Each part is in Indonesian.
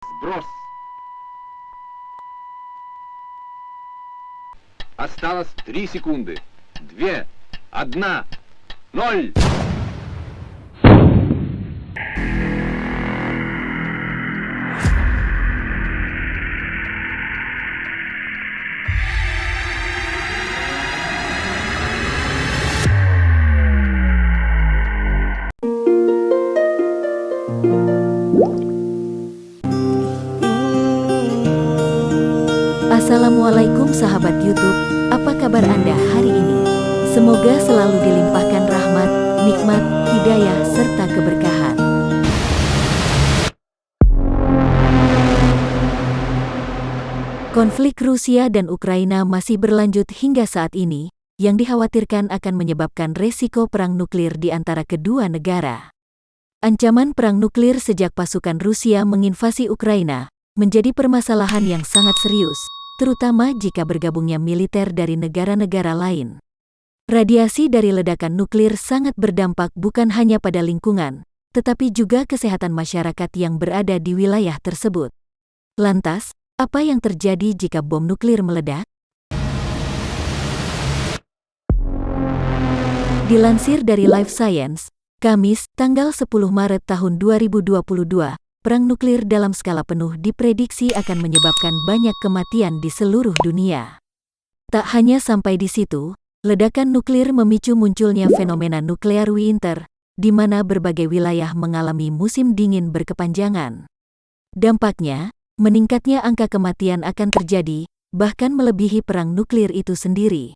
Сброс. Осталось 3 секунды. 2, 1, 0. Assalamualaikum sahabat YouTube, apa kabar Anda hari ini? Semoga selalu dilimpahkan rahmat, nikmat, hidayah, serta keberkahan. Konflik Rusia dan Ukraina masih berlanjut hingga saat ini, yang dikhawatirkan akan menyebabkan resiko perang nuklir di antara kedua negara. Ancaman perang nuklir sejak pasukan Rusia menginvasi Ukraina menjadi permasalahan yang sangat serius, terutama jika bergabungnya militer dari negara-negara lain. Radiasi dari ledakan nuklir sangat berdampak bukan hanya pada lingkungan, tetapi juga kesehatan masyarakat yang berada di wilayah tersebut. Lantas, apa yang terjadi jika bom nuklir meledak? Dilansir dari Life Science, Kamis, tanggal 10 Maret tahun 2022, perang nuklir dalam skala penuh diprediksi akan menyebabkan banyak kematian di seluruh dunia. Tak hanya sampai di situ, ledakan nuklir memicu munculnya fenomena nuclear winter, di mana berbagai wilayah mengalami musim dingin berkepanjangan. Dampaknya, meningkatnya angka kematian akan terjadi, bahkan melebihi perang nuklir itu sendiri.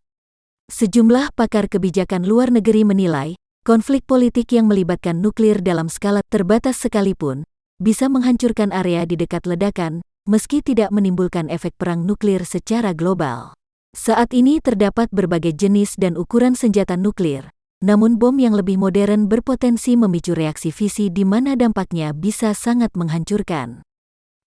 Sejumlah pakar kebijakan luar negeri menilai, konflik politik yang melibatkan nuklir dalam skala terbatas sekalipun, bisa menghancurkan area di dekat ledakan, meski tidak menimbulkan efek perang nuklir secara global. Saat ini terdapat berbagai jenis dan ukuran senjata nuklir, namun bom yang lebih modern berpotensi memicu reaksi fisi di mana dampaknya bisa sangat menghancurkan.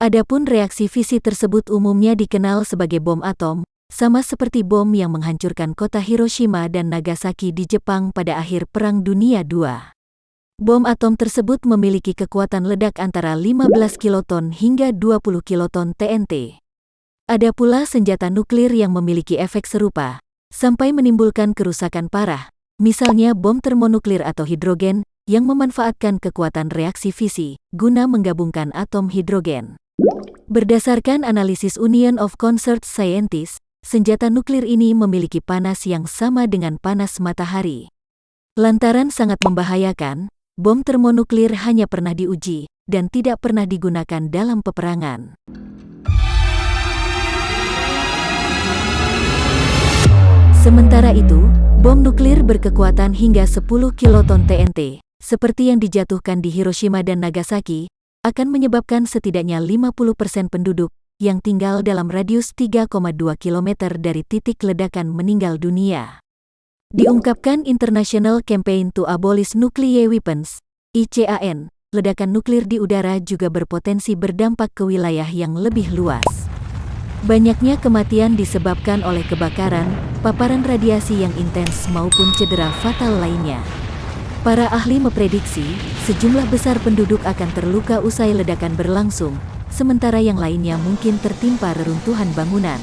Adapun reaksi fisi tersebut umumnya dikenal sebagai bom atom, sama seperti bom yang menghancurkan kota Hiroshima dan Nagasaki di Jepang pada akhir Perang Dunia II. Bom atom tersebut memiliki kekuatan ledak antara 15 kiloton hingga 20 kiloton TNT. Ada pula senjata nuklir yang memiliki efek serupa, sampai menimbulkan kerusakan parah, misalnya bom termonuklir atau hidrogen, yang memanfaatkan kekuatan reaksi fisi, guna menggabungkan atom hidrogen. Berdasarkan analisis Union of Concerned Scientists, senjata nuklir ini memiliki panas yang sama dengan panas matahari. Lantaran sangat membahayakan, bom termonuklir hanya pernah diuji, dan tidak pernah digunakan dalam peperangan. Sementara itu, bom nuklir berkekuatan hingga 10 kiloton TNT, seperti yang dijatuhkan di Hiroshima dan Nagasaki, akan menyebabkan setidaknya 50% penduduk yang tinggal dalam radius 3,2 km dari titik ledakan meninggal dunia. Diungkapkan International Campaign to Abolish Nuclear Weapons, ICAN, ledakan nuklir di udara juga berpotensi berdampak ke wilayah yang lebih luas. Banyaknya kematian disebabkan oleh kebakaran, paparan radiasi yang intens maupun cedera fatal lainnya. Para ahli memprediksi, sejumlah besar penduduk akan terluka usai ledakan berlangsung, sementara yang lainnya mungkin tertimpa reruntuhan bangunan.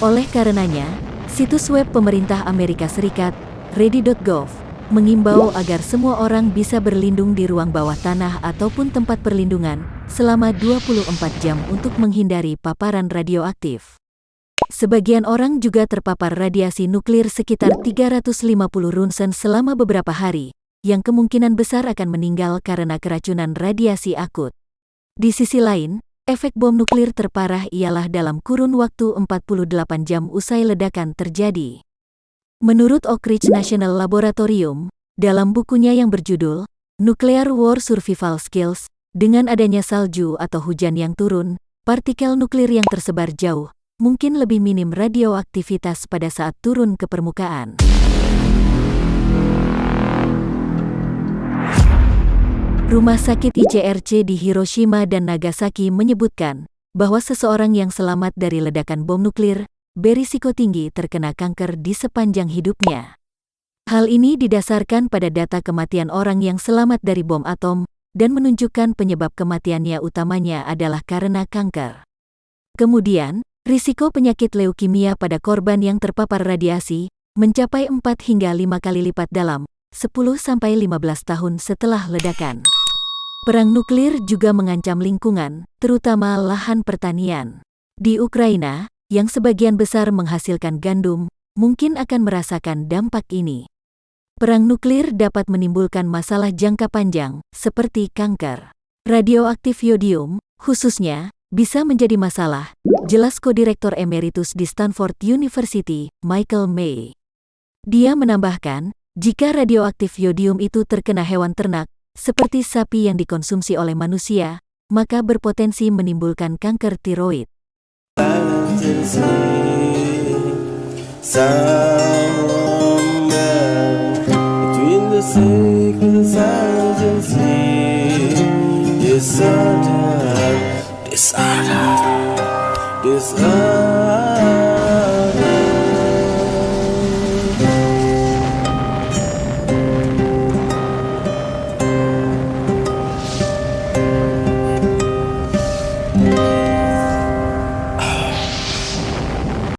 Oleh karenanya, situs web pemerintah Amerika Serikat, ready.gov, mengimbau agar semua orang bisa berlindung di ruang bawah tanah ataupun tempat perlindungan selama 24 jam untuk menghindari paparan radioaktif. Sebagian orang juga terpapar radiasi nuklir sekitar 350 ronsen selama beberapa hari, yang kemungkinan besar akan meninggal karena keracunan radiasi akut. Di sisi lain, efek bom nuklir terparah ialah dalam kurun waktu 48 jam usai ledakan terjadi. Menurut Oak Ridge National Laboratorium, dalam bukunya yang berjudul Nuclear War Survival Skills, dengan adanya salju atau hujan yang turun, partikel nuklir yang tersebar jauh, mungkin lebih minim radioaktivitas pada saat turun ke permukaan. Rumah sakit ICRC di Hiroshima dan Nagasaki menyebutkan bahwa seseorang yang selamat dari ledakan bom nuklir berisiko tinggi terkena kanker di sepanjang hidupnya. Hal ini didasarkan pada data kematian orang yang selamat dari bom atom dan menunjukkan penyebab kematiannya utamanya adalah karena kanker. Kemudian, risiko penyakit leukemia pada korban yang terpapar radiasi mencapai 4 hingga 5 kali lipat dalam 10-15 tahun setelah ledakan. Perang nuklir juga mengancam lingkungan, terutama lahan pertanian. Di Ukraina, yang sebagian besar menghasilkan gandum, mungkin akan merasakan dampak ini. Perang nuklir dapat menimbulkan masalah jangka panjang, seperti kanker. Radioaktif yodium, khususnya, bisa menjadi masalah, jelas Ko-Direktur Emeritus di Stanford University, Michael May. Dia menambahkan, jika radioaktif yodium itu terkena hewan ternak, seperti sapi yang dikonsumsi oleh manusia, maka berpotensi menimbulkan kanker tiroid. Disorder.